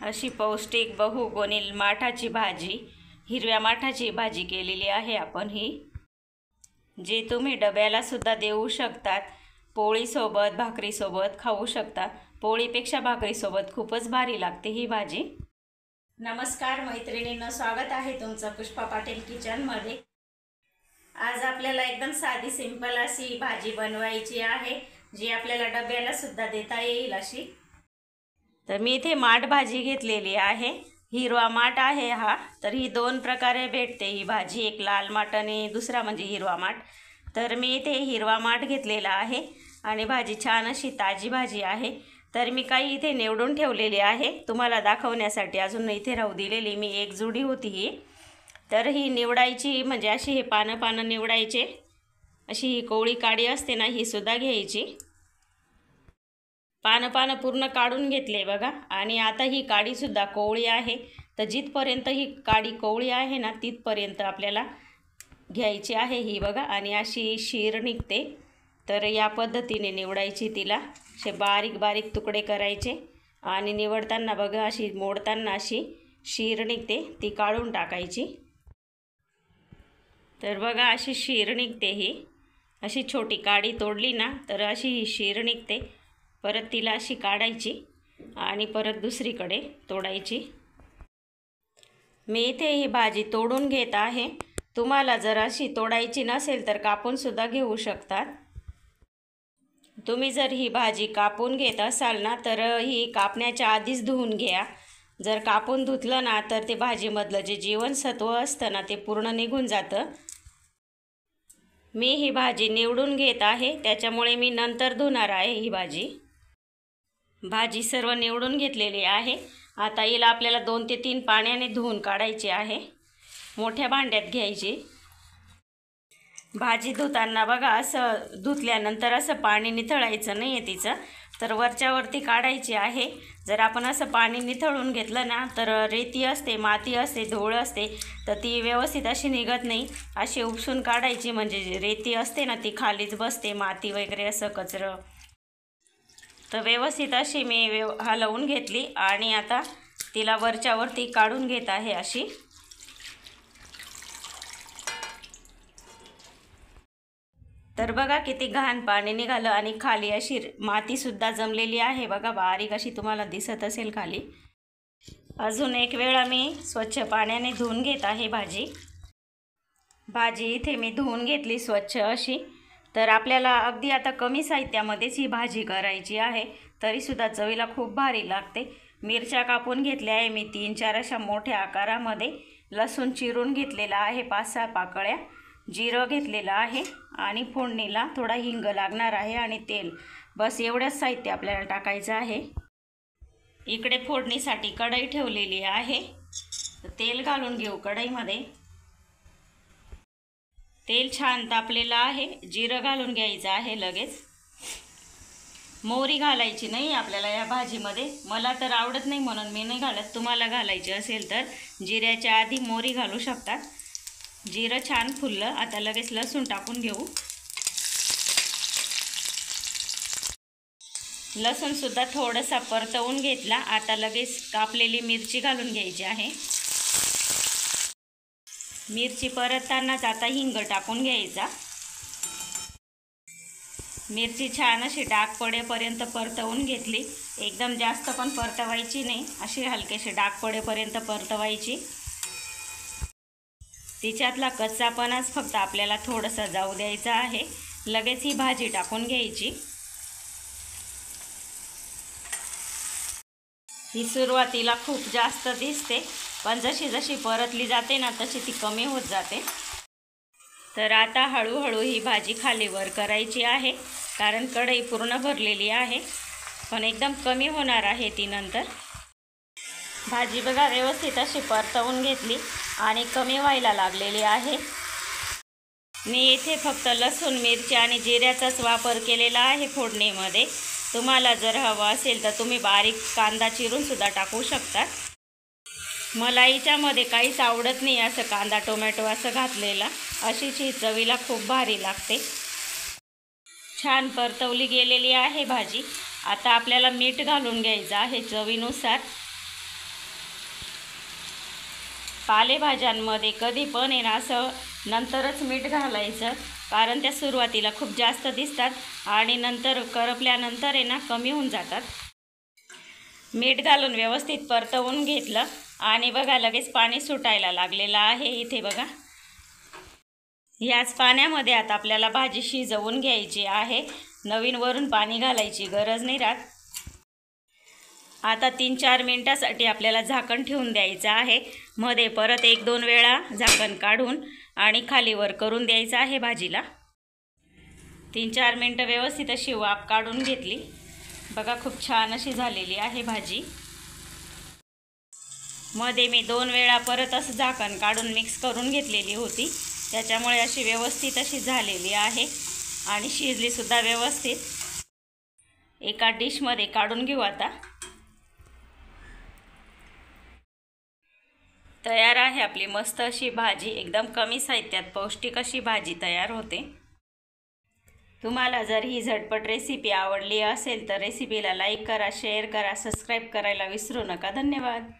अशी पौष्टिक बहुगुणी माठाची भाजी, हिरव्या माठाची भाजी केलेली आहे आपण ही, जी तुम्ही डब्याला सुद्धा देऊ शकतात. पोळीसोबत भाकरीसोबत खाऊ शकता. पोळीपेक्षा भाकरीसोबत खूपच भारी लागते ही भाजी. नमस्कार मैत्रिणींनो, स्वागत आहे तुमचं पुष्पा पाटील किचनमध्ये. आज आपल्याला एकदम साधी सिंपल अशी भाजी बनवायची आहे, जी आपल्याला डब्याला सुद्धा देता येईल अशी. तर मी इथे माठ भाजी घेतलेली आहे. हिरवा माठ आहे हा. तर ही दोन प्रकारे भेटते ही भाजी, एक लाल माठ आणि दुसरा म्हणजे हिरवा माठ. तर मी इथे हिरवा माठ घेतलेला आहे आणि भाजी छान अशी ताजी भाजी आहे. तर मी काही इथे निवडून ठेवलेली आहे तुम्हाला दाखवण्यासाठी. अजून इथे राहू दिलेली मी एक जुडी होती ही. तर ही निवडायची म्हणजे अशी हे पानं निवडायचे. अशी ही कोवळी काडी असते ना, ही सुद्धा घ्यायची. पानं पूर्ण काढून घेतले बघा. आणि आता ही काडी सुद्धा कोवळी आहे. तर जिथपर्यंत ही काडी कोवळी आहे ना, तिथपर्यंत आपल्याला घ्यायची आहे ही बघा. आणि अशी शीर निघते. तर या पद्धतीने निवडायची तिला. असे बारीक बारीक तुकडे करायचे आणि निवडताना बघा अशी मोडताना अशी शीर निघते, ती काढून टाकायची. तर बघा अशी शीर निघते ही. अशी छोटी काडी तोडली ना तर अशी ही शीर निघते. परत तिला अशी काढायची आणि परत दुसरीकडे तोडायची. मी इथे ही भाजी तोडून घेत आहे. तुम्हाला जर अशी तोडायची नसेल तर कापून सुद्धा घेऊ शकतात. तुम्ही जर ही भाजी कापून घेत असाल ना तर ही कापण्याच्या आधीच धुवून घ्या. जर कापून धुतलं ना तर ते भाजीमधलं जे जीवनसत्व असतं ना ते पूर्ण निघून जातं. मी ही भाजी निवडून घेत आहे, त्याच्यामुळे मी नंतर धुणार आहे ही भाजी. भाजी सर्व निवडून घेतलेली आहे. आता हिला आपल्याला 2 ते 3 पाण्याने धुवून काढायची आहे. मोठ्या भांड्यात घ्यायची. भाजी धुताना बघा असं धुतल्यानंतर असं पाणी निथळायचं नाही आहे तिचं. तर वरच्यावरती काढायची आहे. जर आपण असं पाणी निथळून घेतलं ना तर रेती असते, माती असते, धूळ असते, तर ती व्यवस्थित अशी निघत नाही. अशी उपसून काढायची म्हणजे रेती असते ना ती खालीच बसते, माती वगैरे असं कचरं. तर व्यवस्थित अशी मी हलवून घेतली आणि आता तिला वरच्यावरती काढून घेत आहे अशी. तर बघा किती घाण पाणी निघालं आणि खाली अशी मातीसुद्धा जमलेली आहे बघा, बारीक अशी तुम्हाला दिसत असेल खाली. अजून एक वेळा मी स्वच्छ पाण्याने धुवून घेत आहे भाजी. भाजी इथे मी धुवून घेतली स्वच्छ अशी. तर आपल्याला अगदी आता कमी साहित्यामध्येच ही भाजी करायची आहे, तरीसुद्धा चवीला खूप भारी लागते. मिरच्या कापून घेतल्या आहे मी 3-4 अशा मोठ्या आकारामध्ये. लसूण चिरून घेतलेला आहे 5-6 पाकळ्या. जिरं घेतलेलं आहे आणि फोडणीला थोडा हिंग लागणार आहे आणि तेल. बस एवढंच साहित्य आपल्याला टाकायचं आहे. इकडे फोडणीसाठी कढई ठेवलेली आहे. तेल घालून घेऊ कढईमध्ये. तेल छान तापलेलं आहे. जिरं घालून घ्यायचं आहे लगेच. मोहरी घालायची नाही आपल्याला या भाजीमध्ये. मला तर आवडत नाही म्हणून मी नाही घालत. तुम्हाला घालायची असेल तर जिऱ्याच्या आधी मोहरी घालू शकतात. जिरं छान फुललं. आता लगेच लसूण टाकून घेऊ. लसूणसुद्धा थोडासा परतवून घेतला. आता लगेच कापलेली मिरची घालून घ्यायची आहे. मिरची परततानाच आता हिंग टाकून घ्यायचा. मिरची छान अशी डाग पडेपर्यंत परतवून घेतली. एकदम जास्त पण परतवायची नाही, अशी हलकेशी डाग पडेपर्यंत परतवायची. तिच्यातला कच्चापणाच फक्त आपल्याला थोडासा जाऊ द्यायचा आहे. लगेच ही भाजी टाकून घ्यायची. ही सुरुवातीला खूप जास्त दिसते, पण जशी जशी परतली जाते ना तशी ती कमी होत जाते. तर आता हळूहळू ही भाजी खाली वर करायची आहे, कारण कढई पूर्ण भरलेली आहे, पण एकदम कमी होणार आहे ती नंतर. भाजी बघा व्यवस्थित अशी परतवून घेतली आणि कमी व्हायला लागलेली आहे. मी इथे फक्त लसूण, मिरची आणि जिऱ्याचाच वापर केलेला आहे फोडणीमध्ये. तुम्हाला जर हवं असेल तर तुम्ही बारीक कांदा चिरून सुद्धा टाकू शकता. मला हिच्यामध्ये काहीच आवडत नाही असं कांदा टोमॅटो असं घातलेला. अशीच ही चवीला खूप भारी लागते. छान परतवली गेलेली आहे भाजी. आता आपल्याला मीठ घालून घ्यायचं आहे चवीनुसार. पालेभाज्यांमध्ये कधी पण आहे ना असं नंतरच मीठ घालायचं, कारण त्या सुरुवातीला खूप जास्त दिसतात आणि नंतर करपल्यानंतर आहे ना कमी होऊन जातात. मीठ घालून व्यवस्थित परतवून घेतलं आणि बघा लगेच पाणी सुटायला लागलेलं आहे. इथे बघा, ह्याच पाण्यामध्ये आता आपल्याला भाजी शिजवून घ्यायची आहे. नवीन वरून पाणी घालायची गरज नाही राहत. आता 3-4 मिनटासाठी आपल्याला झाकण ठेवून द्यायचं आहे. मध्ये परत 1-2 वेळा झाकण काढून आणि खालीवर करून द्यायचं आहे भाजीला. 3-4 मिनटं व्यवस्थित अशी वाफ काढून घेतली. बघा खूप छान अशी झालेली आहे भाजी. मध्ये मी 2 वेळा परत असं झाकण काढून मिक्स करून घेतलेली होती, त्याच्यामुळे अशी व्यवस्थित अशी झालेली आहे आणि शिजलीसुद्धा व्यवस्थित. एका डिशमध्ये काढून घेऊ आता. तयार आहे आपली मस्त अशी भाजी. एकदम कमी साहित्यात पौष्टिक अशी भाजी तयार होते. तुम्हाला जर ही झटपट रेसिपी आवडली असेल तर रेसिपीला लाईक करा, शेअर करा, सबस्क्राईब करायला विसरू नका. धन्यवाद.